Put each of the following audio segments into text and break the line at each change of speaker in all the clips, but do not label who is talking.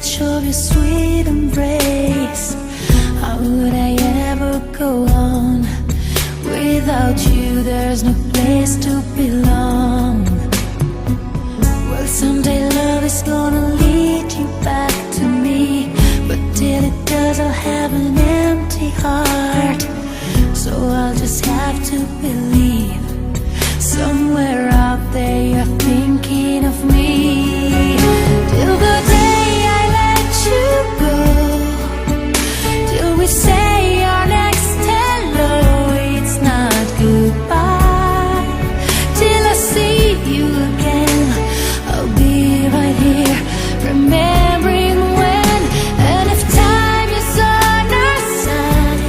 touch of your sweet embrace. How would I ever go on? Without you there's no place to belong. Well, someday love is gonna lead you back to me, but till it does I'll have an empty heart. So I'll just have to believe somewhere out there you're thinking of me. Till the day I let you go, till we say our next hello, it's not goodbye. Till I see you again, I'll be right here, remembering when. And if time is on our side,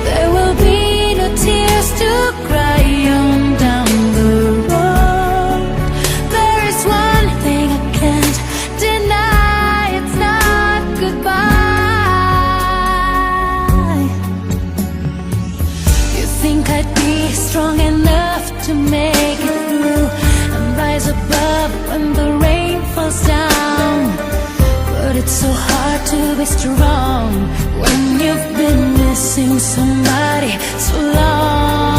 there will be no tears to cry on down the road. There is one thing I can't deny, it's not goodbye. You think I'd be strong enough to make it through and rise above when the rain falls down, but it's so hard to be strong when you've been missing somebody so long.